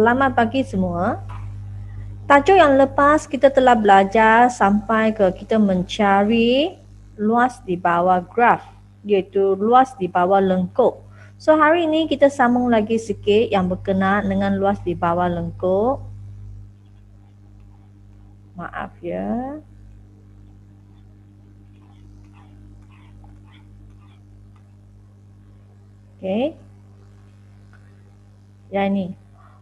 Selamat pagi semua. Tajuk yang lepas kita telah belajar sampai ke kita mencari luas di bawah graf, iaitu luas di bawah lengkuk. So hari ini kita sambung lagi sikit yang berkenaan dengan luas di bawah lengkuk. Maaf ya. Okey. Yang ini.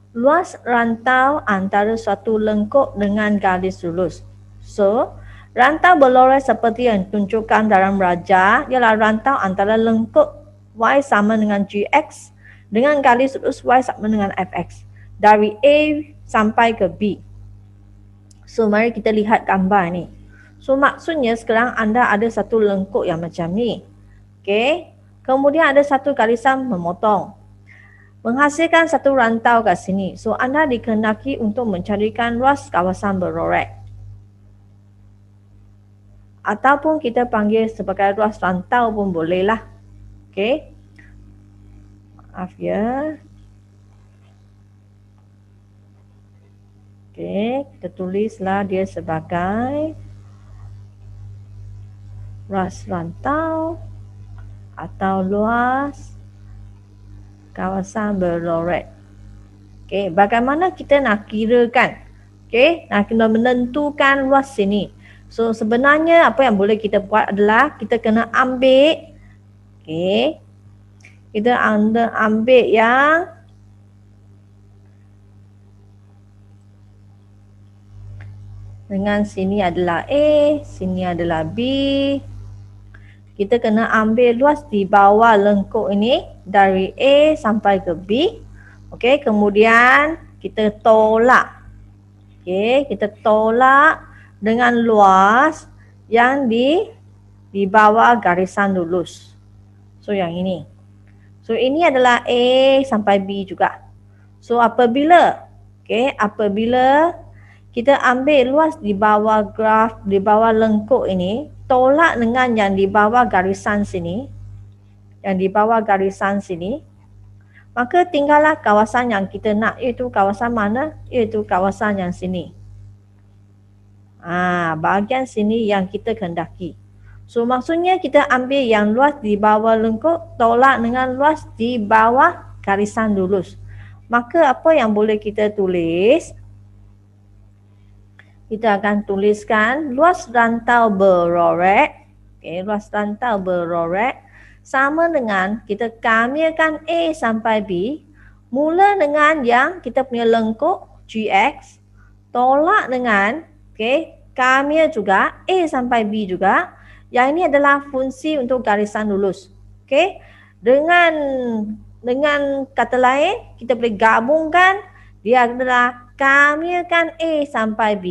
Luas rantau antara suatu lengkuk dengan garis lurus. So, rantau berlores seperti yang ditunjukkan dalam raja ialah rantau antara lengkuk Y sama dengan GX dengan garis lurus Y sama dengan FX dari A sampai ke B. So, mari kita lihat gambar ni. So, maksudnya sekarang anda ada satu lengkuk yang macam ni. Okey. Kemudian ada satu garisan memotong. Menghasilkan satu rantau kat sini. So, anda dikehendaki untuk mencarikan luas kawasan berlorek. Ataupun kita panggil sebagai luas rantau pun bolehlah. Okey. Maaf ya. Okey, kita tulislah dia sebagai luas rantau atau luas kawasan berlorek. Okey, bagaimana kita nak kirakan? Okey, nak kena menentukan luas sini. So, sebenarnya apa yang boleh kita buat adalah kita kena ambil, okey, kita ambil yang dengan sini adalah A, sini adalah B. Kita kena ambil luas di bawah lengkuk ini dari A sampai ke B. Okey, kemudian kita tolak. Okey, kita tolak dengan luas yang di bawah garisan lurus. So, yang ini. So, ini adalah A sampai B juga. So, apabila kita ambil luas di bawah graf, di bawah lengkuk ini, tolak dengan yang di bawah garisan sini, maka tinggallah kawasan yang kita nak, iaitu kawasan mana? Iaitu kawasan yang sini. Bahagian sini yang kita kehendaki. So, maksudnya kita ambil yang luas di bawah lengkuk, tolak dengan luas di bawah garisan lurus. Maka apa yang boleh kita tulis? Kita akan tuliskan luas rantau berlorek. Okay, luas rantau berlorek sama dengan kita kamilkan A sampai B. Mula dengan yang kita punya lengkuk GX. Tolak dengan, kamil juga A sampai B juga. Yang ini adalah fungsi untuk garisan lurus. Okay. Dengan kata lain, kita boleh gabungkan dia adalah kamilkan A sampai B,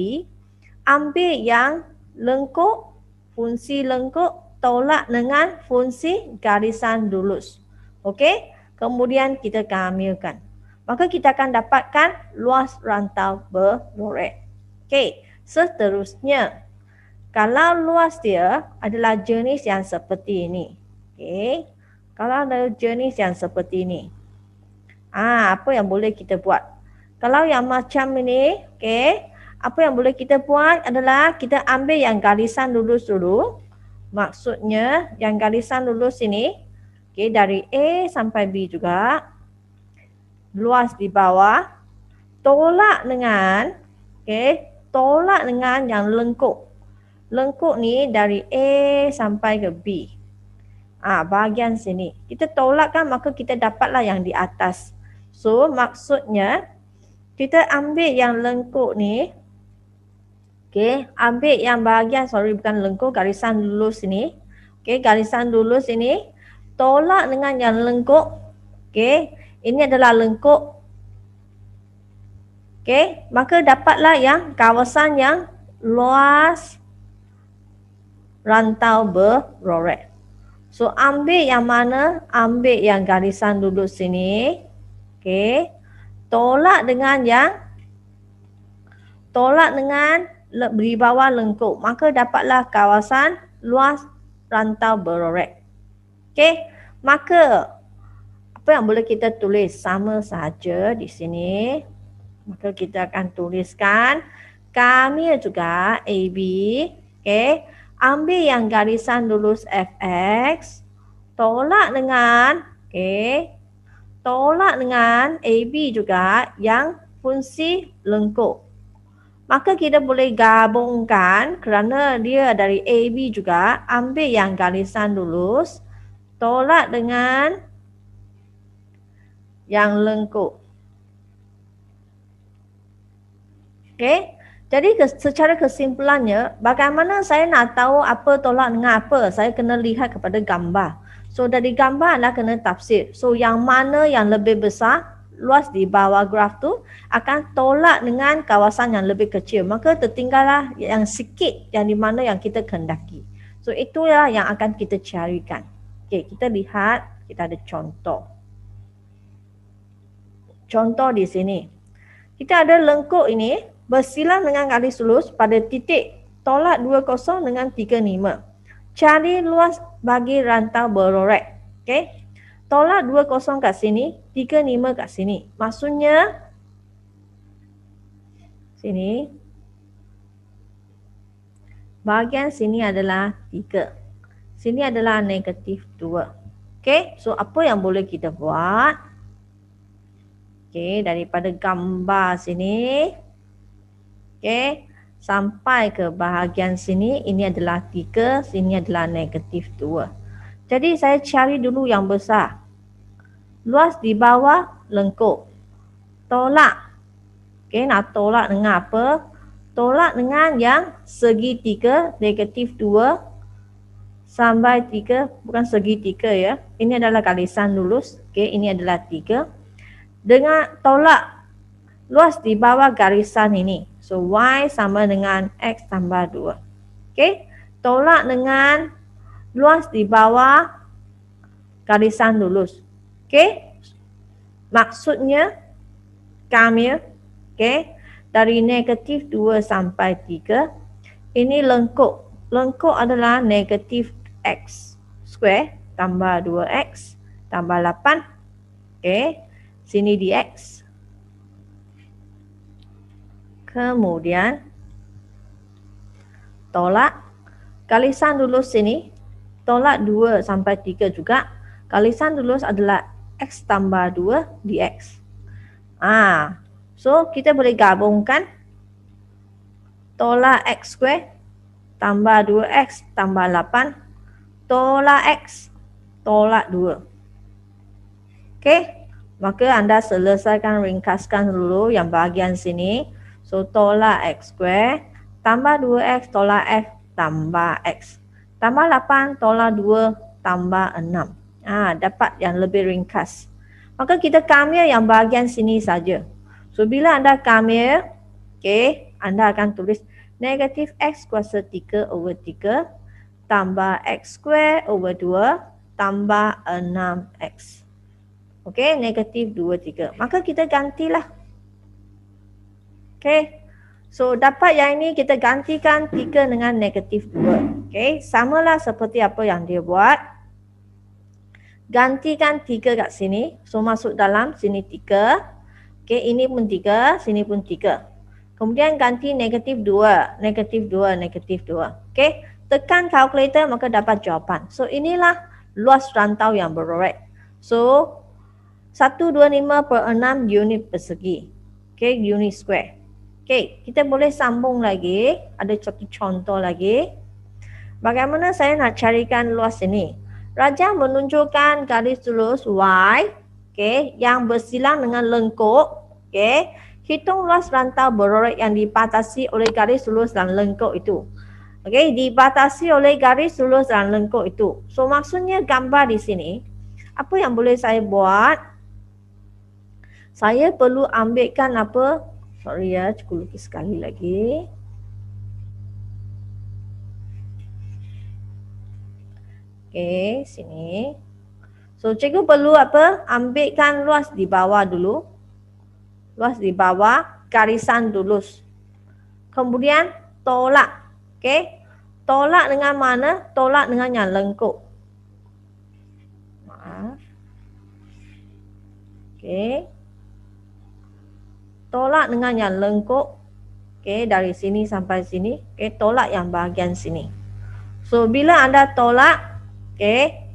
ambil yang lengkuk, fungsi lengkuk, tolak dengan fungsi garisan lurus. Okey, kemudian kita kamilkan. Maka kita akan dapatkan luas rantau berlorek. Okey, seterusnya, kalau luas dia adalah jenis yang seperti ini. Okey, kalau ada jenis yang seperti ini, apa yang boleh kita buat? Kalau yang macam ini, apa yang boleh kita buat adalah kita ambil yang garisan lurus dulu. Maksudnya yang garisan lurus ini, dari A sampai B juga, luas di bawah, tolak dengan, tolak dengan yang lengkuk. Lengkuk ni dari A sampai ke B. Bahagian sini. Kita tolakkan, maka kita dapatlah yang di atas. So, maksudnya, kita ambil yang lengkuk ni, ambil yang bahagian, bukan lengkuk, garisan lurus ini. Garisan lurus ini, tolak dengan yang lengkuk. Ini adalah lengkuk. Maka dapatlah yang kawasan yang luas rantau berlorek. So, ambil yang mana? Ambil yang garisan lurus sini. Tolak dengan di bawah lengkuk. Maka dapatlah kawasan luas rantau berlorek. Maka apa yang boleh kita tulis? Sama saja di sini. Maka kita akan tuliskan Kamil juga AB. Okey. Ambil yang garisan lurus FX. Tolak dengan tolak dengan AB juga yang fungsi lengkuk. Maka kita boleh gabungkan kerana dia dari AB juga, ambil yang garisan lurus, tolak dengan yang lengkuk. Okey. Jadi secara kesimpulannya, bagaimana saya nak tahu apa tolak dengan apa? Saya kena lihat kepada gambar. So dari gambar adalah kena tafsir. So yang mana yang lebih besar, luas di bawah graf tu akan tolak dengan kawasan yang lebih kecil. Maka tertinggallah yang sikit yang di mana yang kita kehendaki. So itulah yang akan kita carikan. Okey, kita lihat, kita ada contoh. Contoh di sini. Kita ada lengkuk ini bersilang dengan garis lurus pada titik tolak 20 dengan 35. Cari luas bagi rantau berorek. Okey. Tolak 20 kat sini, 35 kat sini. Maksudnya sini bahagian sini adalah 3. Sini adalah negatif 2. Okey, so apa yang boleh kita buat? Okey, daripada gambar sini, okey, sampai ke bahagian sini, ini adalah 3, sini adalah negatif 2. Jadi saya cari dulu yang besar. Luas di bawah lengkuk. Tolak. Okey, nak tolak dengan apa? Tolak dengan yang segitiga negatif 2 sampai 3, bukan segitiga ya. Ini adalah garisan lurus. Okey, ini adalah 3. Dengan tolak luas di bawah garisan ini. So, Y sama dengan X tambah 2. Okey, tolak dengan luas di bawah garisan lurus. Okey, maksudnya Kamil, okey, dari negatif 2 sampai 3, ini lengkuk. Lengkuk adalah negatif X square tambah 2X tambah 8. Okey, sini di X. Kemudian tolak garisan lurus sini, tolak 2 sampai 3 juga. Garisan lurus adalah X tambah 2 dx. So kita boleh gabungkan tolak X square tambah 2X tambah 8, tolak X, tolak 2. Okey, maka anda selesaikan, ringkaskan dulu yang bahagian sini. So tolak X square tambah 2X tolak F tambah X tambah 8 tolak 2 tambah 6. Dapat yang lebih ringkas. Maka kita kamil yang bahagian sini saja. So bila anda kamil, okey, anda akan tulis negatif X kuasa 3 over 3 tambah X square over 2 tambah 6X. Okey, negatif 2, 3. Maka kita gantilah. Okey. So, dapat yang ini kita gantikan 3 dengan negatif 2. Okey, samalah seperti apa yang dia buat. Gantikan 3 kat sini. So, masuk dalam sini 3. Okey, ini pun 3, sini pun 3. Kemudian ganti negatif 2, negatif 2, negatif 2. Okey, tekan kalkulator maka dapat jawapan. So, inilah luas rantau yang berorek. So, 125/6 unit persegi. Okey, unit square. Okey, kita boleh sambung lagi. Ada satu contoh lagi. Bagaimana saya nak carikan luas ini? Raja menunjukkan garis lurus Y, okey, yang bersilang dengan lengkuk. Okey, hitung luas rantau berorek yang dibatasi oleh garis lurus dan lengkuk itu. Okey, dibatasi oleh garis lurus dan lengkuk itu. So, maksudnya gambar di sini, apa yang boleh saya buat? Saya perlu ambilkan apa? Sorry ya, cikgu lukis sekali lagi. Okey, sini. So, cikgu perlu apa? Ambilkan luas di bawah dulu. Luas di bawah garisan lurus. Kemudian tolak. Okey. Tolak dengan mana? Tolak dengan yang lengkuk. Maaf. Okey. tolak dengan yang lengkuk. Okay, dari sini sampai sini. Okay, tolak yang bahagian sini. So, bila anda tolak, okay,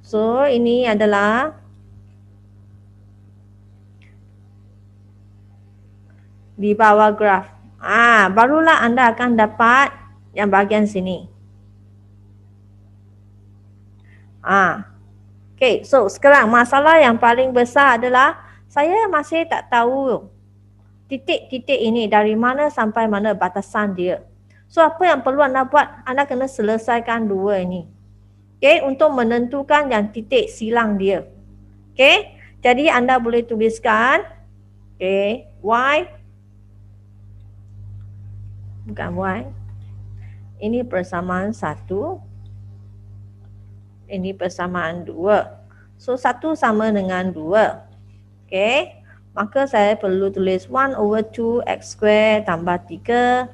so ini adalah di bawah graf. Barulah anda akan dapat yang bahagian sini. Okay, so sekarang masalah yang paling besar adalah saya masih tak tahu titik-titik ini dari mana sampai mana batasan dia. So apa yang perlu anda buat? Anda kena selesaikan dua ini. Okay, untuk menentukan yang titik silang dia. Okay, jadi anda boleh tuliskan, okay, Y, bukan Y, ini persamaan 1, ini persamaan 2. So 1 sama dengan 2. Okay, maka saya perlu tulis 1/2 X square tambah 3,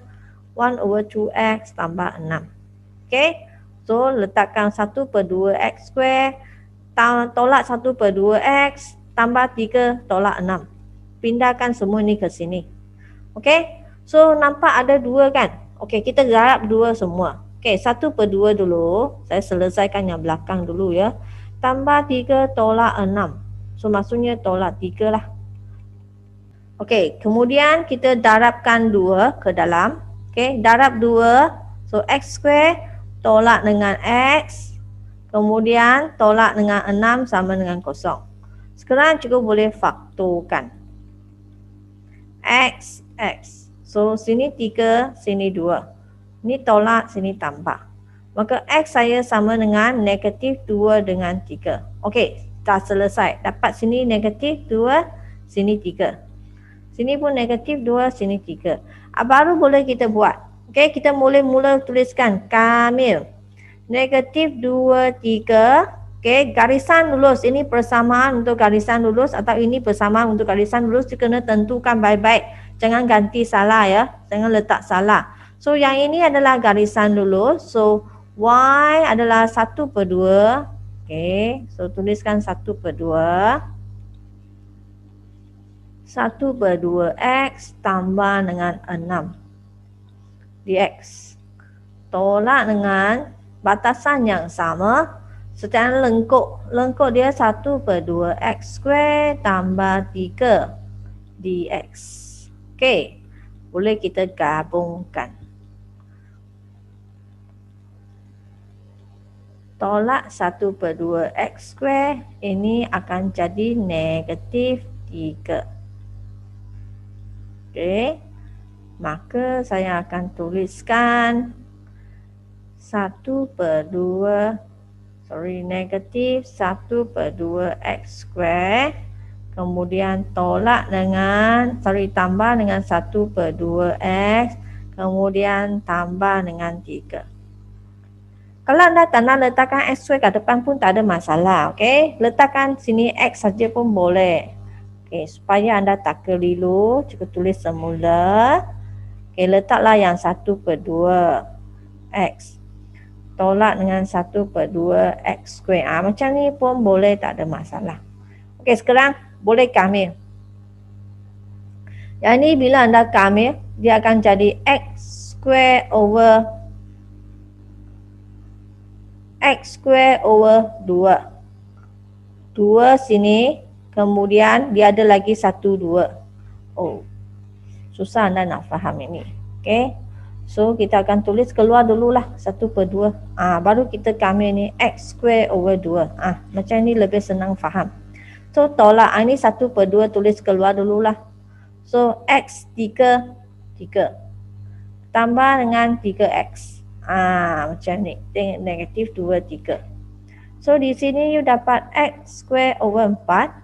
1/2 X tambah 6. Okay, so letakkan 1/2 X square, tolak 1/2 X, tambah 3, tolak 6. Pindahkan semua ni ke sini. Okay, so nampak ada 2 kan? Okay, kita garap 2 semua. Okay, 1/2 dulu, saya selesaikan yang belakang dulu ya. Tambah 3, tolak 6. So maksudnya tolak 3 lah. Okey, kemudian kita darabkan 2 ke dalam. Okey, darab 2. So X square tolak dengan X. Kemudian tolak dengan 6 sama dengan 0. Sekarang juga boleh faktorkan. X, X. So sini 3, sini 2. Ini tolak, sini tambah. Maka X saya sama dengan negatif 2 dengan 3. Okey, dah selesai. Dapat sini negatif 2, sini 3. Sini pun negatif 2, sini 3. Baru boleh kita buat. Okey, kita mula tuliskan Kamil. Negatif 2, 3. Okey, garisan lurus. Ini persamaan untuk garisan lurus atau ini persamaan untuk garisan lurus. Kita kena tentukan baik-baik. Jangan ganti salah ya. Jangan letak salah. So, yang ini adalah garisan lurus. So, Y adalah 1/2. Okey, so tuliskan 1/2. 1/2 X tambah dengan 6 dx. Tolak dengan batasan yang sama. Secara lengkuk. Lengkuk dia 1/2 X square tambah 3 dx. Okey, boleh kita gabungkan. Tolak 1/2 X square, ini akan jadi negatif 3. Okey, maka saya akan tuliskan negatif 1/2 X square. Kemudian tolak dengan, tambah dengan 1/2 X. Kemudian tambah dengan 3. Kalau anda tak nak letakkan X square kat depan pun tak ada masalah. Okey, letakkan sini X saja pun boleh. Okey, supaya anda tak keliru, cuba tulis semula. Okey, letaklah yang 1/2 X. Tolak dengan 1/2 X square. Macam ni pun boleh, tak ada masalah. Okey, sekarang boleh kamil. Yang ni bila anda kamil, dia akan jadi X square over 2. 2 sini, kemudian dia ada lagi 1, 2. Oh, susah anda nak faham ini. Okay, so kita akan tulis keluar dululah 1/2. Baru kita kamil ni X square over 2. Macam ni lebih senang faham. So tolak, ini 1/2 tulis keluar dululah. So X 3, 3. Tambah dengan 3X. Macam ni. Tengok negatif 2, 3. So di sini you dapat X square over 4.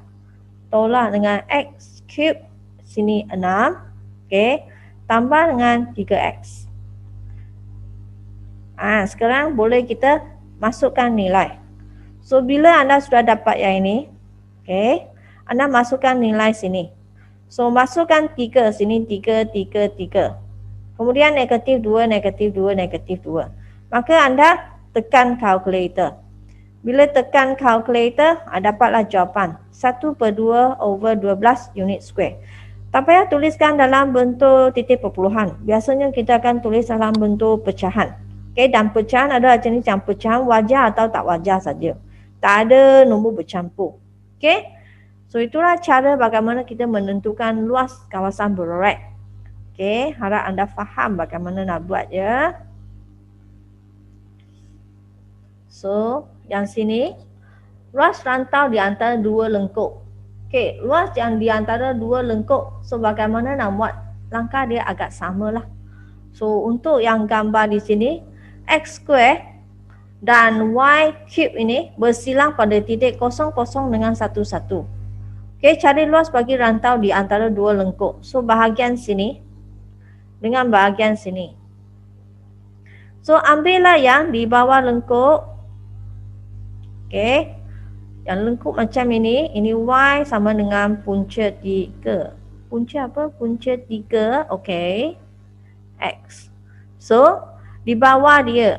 Tolak dengan X cube. Sini 6. Okay. Tambah dengan 3X. Sekarang boleh kita masukkan nilai. So bila anda sudah dapat yang ini. Okay. Anda masukkan nilai sini. So masukkan 3. Sini 3, 3, 3. Kemudian negatif 2, negatif 2, negatif 2. Maka anda tekan kalkulator. Bila tekan kalkulator, dapatlah jawapan 1/2 over 12 unit square. Tak payah tuliskan dalam bentuk titik perpuluhan. Biasanya kita akan tulis dalam bentuk pecahan. Okey, dan pecahan ada jenis yang pecahan wajar atau tak wajar saja. Tak ada nombor bercampur. Okey. So itulah cara bagaimana kita menentukan luas kawasan berorek. Okey, harap anda faham bagaimana nak buat ya. So, yang sini luas rantau di antara dua lengkuk. Okey, luas yang di antara dua lengkuk. So bagaimana nak buat? Langkah dia agak samalah. So untuk yang gambar di sini, x square dan y cube ini bersilang pada titik 00 dengan 11. Okey, cari luas bagi rantau di antara dua lengkuk. So bahagian sini dengan bahagian sini. So ambillah yang di bawah lengkuk. Okey. Yang lengkuk macam ini y sama dengan punca 3. Punca apa? Punca 3, okey. X. So, di bawah dia.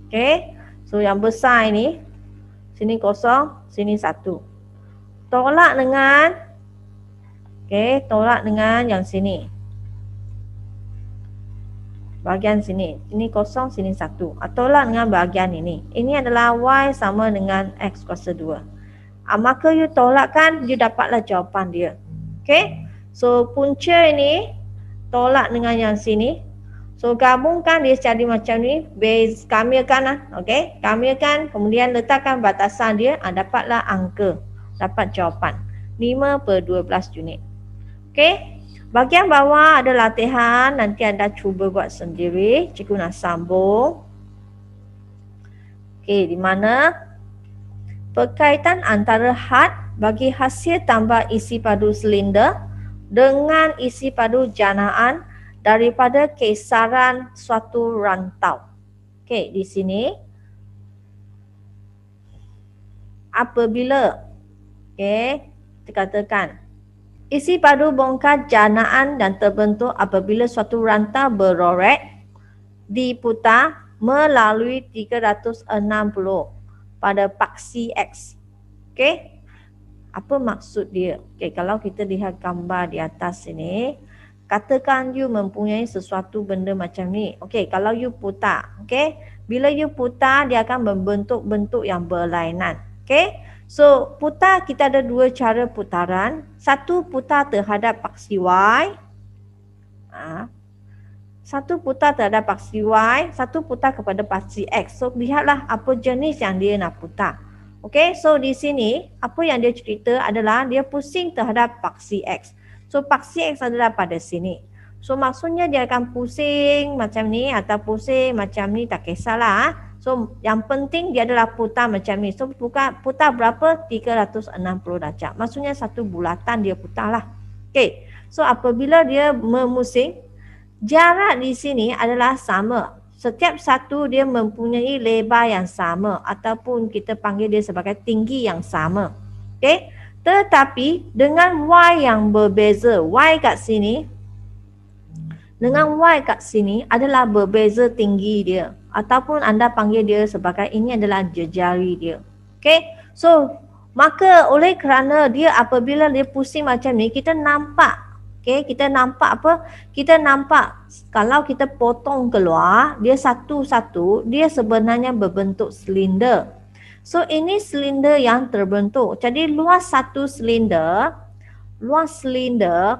Okey. So, yang besar ini, sini 0, sini 1. Tolak dengan, okey, tolak dengan yang sini. Bahagian sini. Ini 0, sini 1. Tolak dengan bahagian ini. Ini adalah y sama dengan x kuasa 2. Maka you tolakkan, you dapatlah jawapan dia. Okey. So, punca ini tolak dengan yang sini. So, gabungkan dia jadi macam ni. Base, kamikan lah. Okey. Kamikan, kemudian letakkan batasan dia. Dapatlah angka. Dapat jawapan. 5/12 unit. Okey. Bahagian bawah ada latihan, nanti anda cuba buat sendiri. Cikgu nak sambung. Okey, di mana perkaitan antara had bagi hasil tambah isi padu silinder dengan isi padu janaan daripada kisaran suatu rantau. Okey, di sini apabila kita katakan isi padu bongkar janaan dan terbentuk apabila suatu rantau berorek diputar melalui 360 pada paksi X. Okey. Apa maksud dia? Okey, kalau kita lihat gambar di atas sini, katakan you mempunyai sesuatu benda macam ni. Okey, kalau you putar, okey, bila you putar dia akan membentuk bentuk yang berlainan. Okey. So, putar kita ada dua cara putaran. Satu putar terhadap paksi Y. Satu putar terhadap paksi Y, satu putar kepada paksi X. So, lihatlah apa jenis yang dia nak putar. Okey, so di sini apa yang dia cerita adalah dia pusing terhadap paksi X. So, paksi X adalah pada sini. So, maksudnya dia akan pusing macam ni atau pusing macam ni, tak kisahlah. So, yang penting dia adalah putar macam ni. So, putar berapa? 360 darjah. Maksudnya satu bulatan dia putar lah. Okey. So, apabila dia memusing, jarak di sini adalah sama. Setiap satu dia mempunyai lebar yang sama ataupun kita panggil dia sebagai tinggi yang sama. Okey. Tetapi dengan Y yang berbeza. Y kat sini dengan Y kat sini adalah berbeza tinggi dia. Ataupun anda panggil dia sebagai ini adalah jejari dia. Okey. So, maka oleh kerana dia apabila dia pusing macam ni, kita nampak. Okey, kita nampak apa? Kita nampak kalau kita potong keluar, dia satu-satu, dia sebenarnya berbentuk silinder. So, ini silinder yang terbentuk. Jadi, luas satu silinder,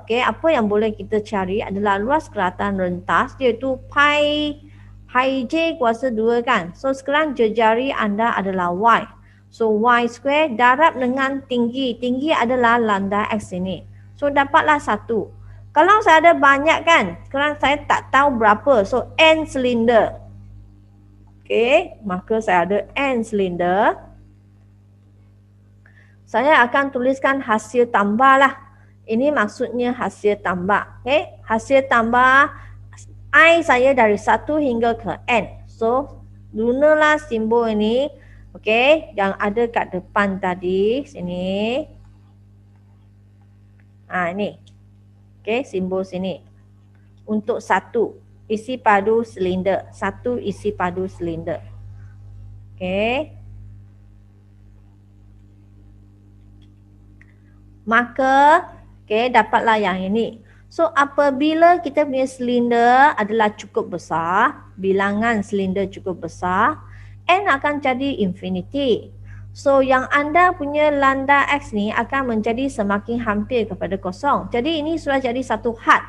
okey, apa yang boleh kita cari adalah luas kelihatan rentas, iaitu pi J kuasa 2 kan. So sekarang jejari anda adalah Y. So Y square darab dengan tinggi. Tinggi adalah lambda X ini. So dapatlah 1. Kalau saya ada banyak kan, sekarang saya tak tahu berapa. So N silinder. Okey, maka saya ada N silinder. Saya akan tuliskan hasil tambah lah. Ini maksudnya hasil tambah. Okey, hasil tambah I saya dari 1 hingga ke N. So, gunalah simbol ini. Okey, yang ada kat depan tadi. Sini. Ini. Okey, simbol sini. Untuk 1. Isi padu silinder. 1 isi padu silinder. Okey. maka dapatlah yang ini. So apabila kita punya silinder adalah cukup besar, bilangan silinder cukup besar, n akan jadi infinity. So yang anda punya lambda x ni akan menjadi semakin hampir kepada kosong. Jadi ini sudah jadi satu had.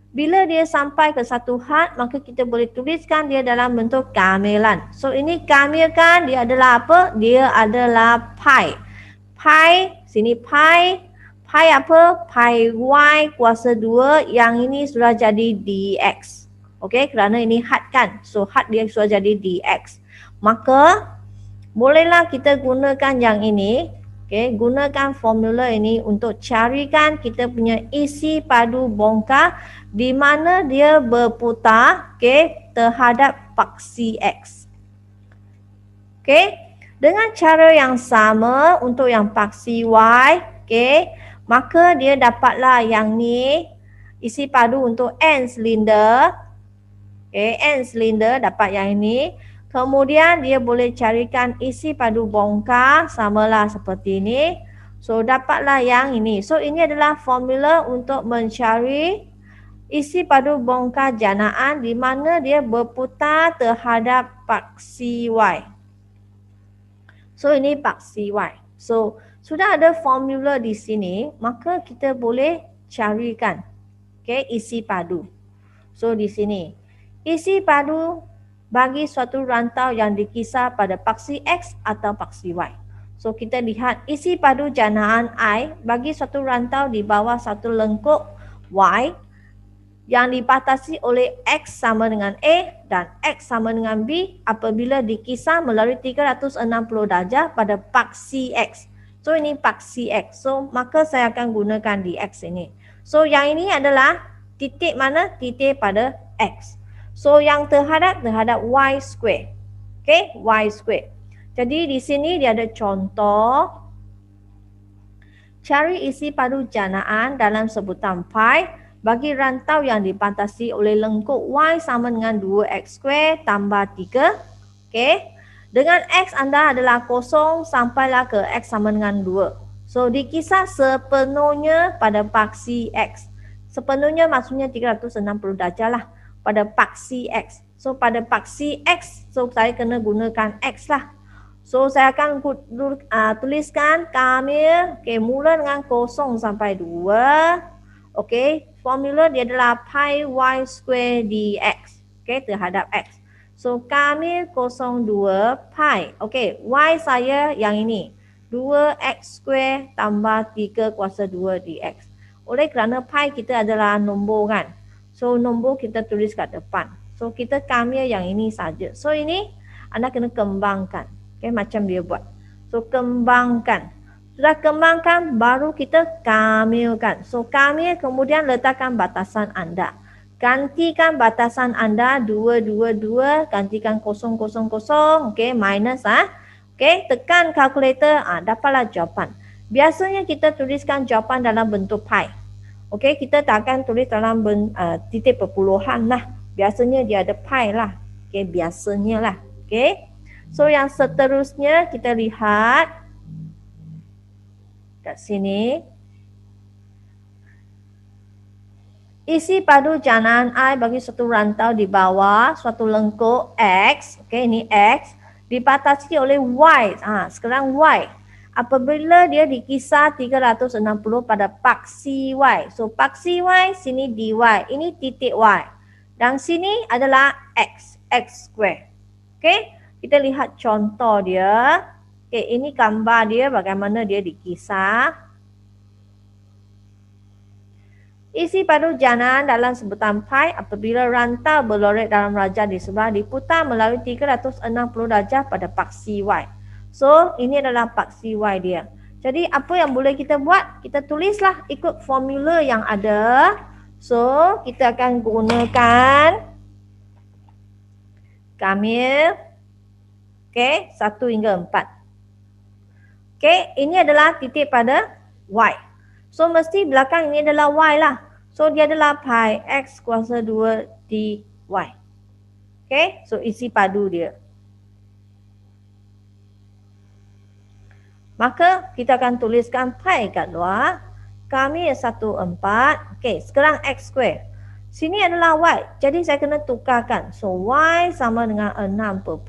Bila dia sampai ke satu had, maka kita boleh tuliskan dia dalam bentuk kamilan. So ini kamilkan, dia adalah apa? Dia adalah pi. Pi, sini pi. Pi apa? Pi y kuasa 2, yang ini sudah jadi dx. Okey, kerana ini had kan. So had dia sudah jadi dx. Maka bolehlah kita gunakan yang ini. Okey, gunakan formula ini untuk carikan kita punya isi padu bongkar di mana dia berputar terhadap paksi x. Okey, dengan cara yang sama untuk yang paksi y, maka dia dapatlah yang ni isi padu untuk n silinder. N silinder dapat yang ini. Kemudian dia boleh carikan isi padu bongkar samalah seperti ini. So dapatlah yang ini. So ini adalah formula untuk mencari isi padu bongkar janaan di mana dia berputar terhadap paksi y. So ini paksi y. So sudah ada formula di sini, maka kita boleh carikan isi padu. So di sini isi padu bagi suatu rantau yang dikisar pada paksi x atau paksi y. So kita lihat isi padu janaan I bagi suatu rantau di bawah satu lengkuk y yang dibatasi oleh x sama dengan A dan x sama dengan B apabila dikisar melalui 360 darjah pada paksi x. So ini paksi x. So maka saya akan gunakan dx ini. So yang ini adalah titik mana? Titik pada x. So yang terhadap y square. Y square. Jadi di sini dia ada contoh. Cari isi padu janaan dalam sebutan pi bagi rantau yang dibatasi oleh lengkuk y sama dengan 2x square tambah 3. Dengan x anda adalah kosong sampailah ke x sama dengan 2. So dikisar sepenuhnya pada paksi x. Sepenuhnya maksudnya 360 darjah lah pada paksi x. So pada paksi x, so saya kena gunakan x lah. So saya akan tuliskan kamil, mula dengan kosong sampai 2. Formula dia adalah pi y square dx. Terhadap x. So kamil 02 pi. Y saya yang ini. 2x square tambah 3 kuasa 2 dx. Oleh kerana pi kita adalah nombor kan. So nombor kita tulis kat depan. So kita kamil yang ini saja. So ini anda kena kembangkan. Macam dia buat. So kembangkan. Sudah kembangkan baru kita kamilkan. So kamil kemudian letakkan batasan anda. Gantikan batasan anda 222, gantikan 000, minus tekan kalkulator, dapatlah jawapan. Biasanya kita tuliskan jawapan dalam bentuk pi. Kita tak akan tulis dalam titik perpuluhan lah. Biasanya dia ada pi lah. Biasanya lah. So yang seterusnya kita lihat kat sini. Isi padu janaan I bagi suatu rantau di bawah suatu lengkuk X, ini X, dibatasi oleh Y. Sekarang Y. Apabila dia dikisar 360 pada paksi Y. So paksi Y, sini dy. Ini titik Y. Dan sini adalah X, X square. Kita lihat contoh dia. Ini gambar dia bagaimana dia dikisar. Isi padu janaan dalam sebutan pi apabila rantau berloret dalam rajah di sebelah diputar melalui 360 darjah pada paksi Y. So, ini adalah paksi Y dia. Jadi, apa yang boleh kita buat? Kita tulislah ikut formula yang ada. So, kita akan gunakan kamil. 1 hingga 4. Ini adalah titik pada Y. So, mesti belakang ini adalah Y lah. So, dia adalah pi x kuasa 2 dy. So isi padu dia. Maka, kita akan tuliskan pi kat luar. Kami 14. Okey, sekarang X square. Sini adalah Y. Jadi saya kena tukarkan. So, Y sama dengan 6 per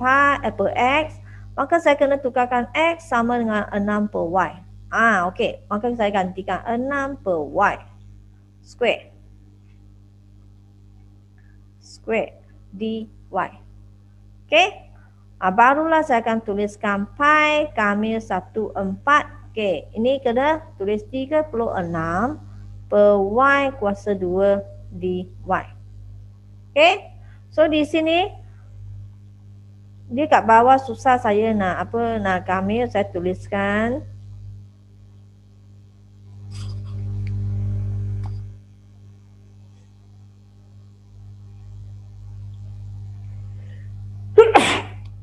X. Maka saya kena tukarkan X sama dengan 6 per Y. Okey. Maka saya gantikan 6 per Y. Square. Square. dy. Okey. Barulah saya akan tuliskan pi kami 14. Okey, ini kena tulis 36 per Y kuasa 2 dy. Okey. So di sini dia kat bawah susah saya nak kami saya tuliskan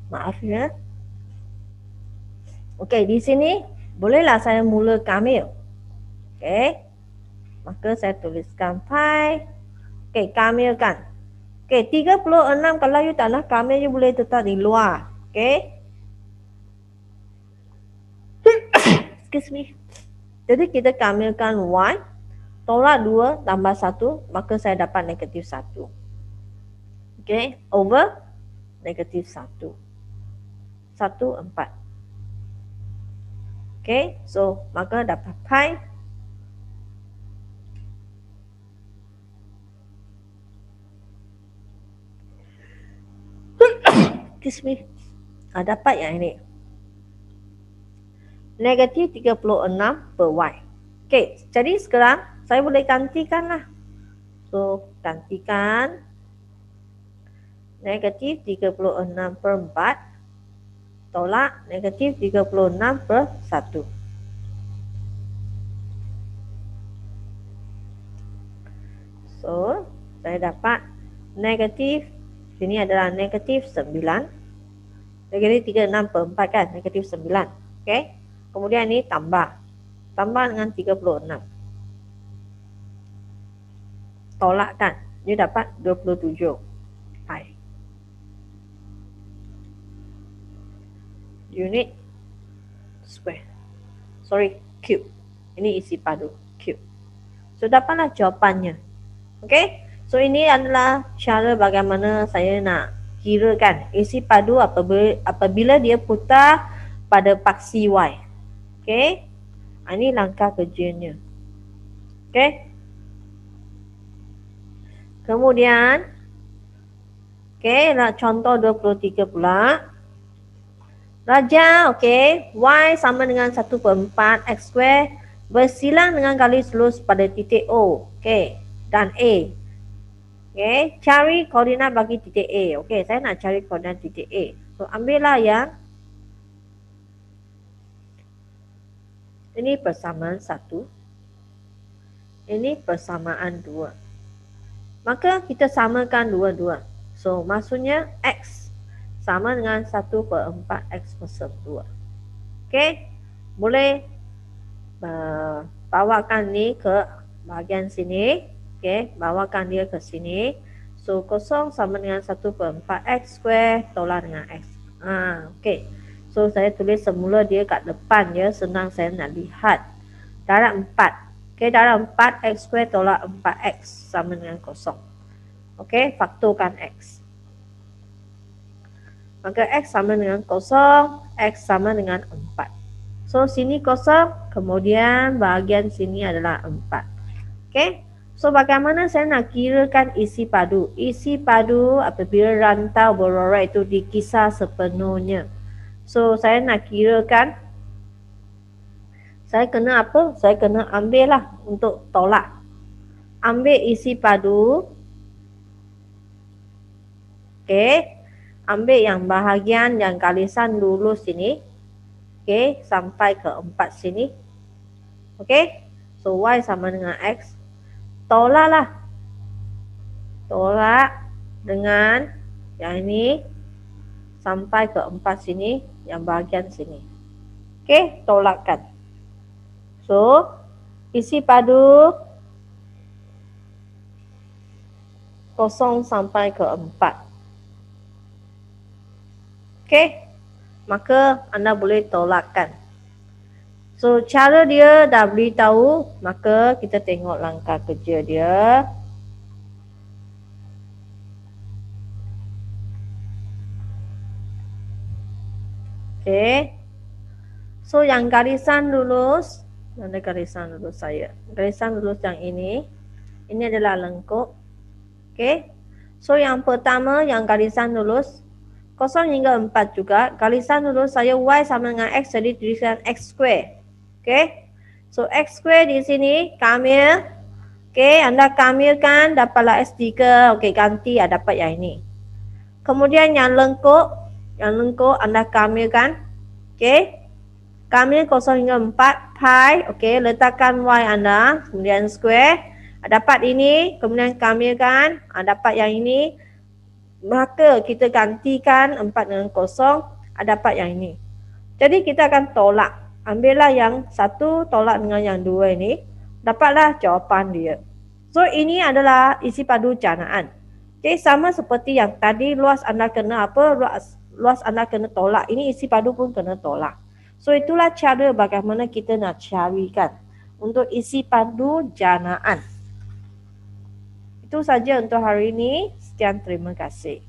maaf ya. Okey, di sini bolehlah saya mula kamil. Okey. Maka saya tuliskan pi. Okey, kamilkan. Okey, 36 kalau you tak nak kamil, you boleh tetap di luar. Okey. Excuse me. Jadi kita kamilkan Y. Tolak 2 tambah 1. Maka saya dapat negatif 1. Okey. Over negatif 1. 14. Okay, so maka dapat pi excuse me. Dapat yang ini. Negatif 36 per Y. Okay, jadi sekarang saya boleh gantikan lah. So, gantikan negatif 36 per 4 tolak negatif 36 per 1. So, saya dapat negatif, sini adalah negatif 9. Negatif 36 per 4 kan, negatif 9. Okay. Kemudian ini tambah dengan 36. Tolakkan, dia dapat 27 pi. Unit square. Sorry, cube. Ini isi padu, cube. So, dapatlah jawapannya. Okay. So, ini adalah cara bagaimana saya nak kirakan isi padu apabila dia putar pada paksi Y. Okay. Ini langkah kerjanya. Okay. Kemudian, okay, nak contoh 23 pula. Raja, okey, Y sama dengan 1 per 4 X square bersilang dengan garis lurus pada titik O, okey, dan A. Okey, cari koordinat bagi titik A. Okey, saya nak cari koordinat titik A. So, ambillah yang ini persamaan 1. Ini persamaan 2. Maka kita samakan dua-dua. So, maksudnya X sama dengan 1 per 4 X kuasa 2. Okey. Boleh bawakan ni ke bahagian sini. Okey. Bawakan dia ke sini. So, 0 sama dengan 1 per 4 X square tolak dengan X. Okey. So, saya tulis semula dia kat depan ya. Senang saya nak lihat. Darab 4. Okey. Darab 4 X square tolak 4X sama dengan 0. Okey. Faktorkan X. Maka X sama dengan 0, X sama dengan 4. So, sini 0, kemudian bahagian sini adalah 4. Okay. So, bagaimana saya nak kirakan isi padu? Isi padu apabila rantau berorak itu dikisar sepenuhnya. So, saya nak kirakan, saya kena apa? Saya kena ambil lah untuk tolak. Ambil isi padu. Okay. Ambil yang bahagian yang galisan lurus sini. Okey, sampai ke 4 sini. Okey. So, Y sama dengan X. Tolaklah. Tolak dengan yang ini sampai ke 4 sini, yang bahagian sini. Okey, tolakkan. So, isi padu 0 sampai ke 4. Okey, maka anda boleh tolakkan. So, cara dia dah beritahu, maka kita tengok langkah kerja dia. Okay. So, yang garisan lurus, mana garisan lurus saya? Garisan lurus yang ini adalah lengkuk. Okay. So, yang pertama, yang garisan lurus, 0 hingga 4 juga. Garisan lurus saya Y sama dengan X, jadi tulisan X square. Okay. So, X square di sini, kamil. Okay, anda kamilkan, dapatlah S3. Okay, ganti, dapat yang ini. Kemudian yang lengkuk anda kamilkan. Okay. Kamil 0 hingga 4 pi, okey, letakkan y anda, kemudian square, dapat ini, kemudian kamilkan, dapat yang ini, maka kita gantikan 4 dengan 0, dapat yang ini. Jadi kita akan tolak, ambillah yang satu, tolak dengan yang dua ini, dapatlah jawapan dia. So ini adalah isi padu janaan. Okey, sama seperti yang tadi, luas anda kena apa, luas anda kena tolak, ini isi padu pun kena tolak. So itulah cara bagaimana kita nak carikan untuk isi padu janaan. Itu saja untuk hari ini. Sekian, terima kasih.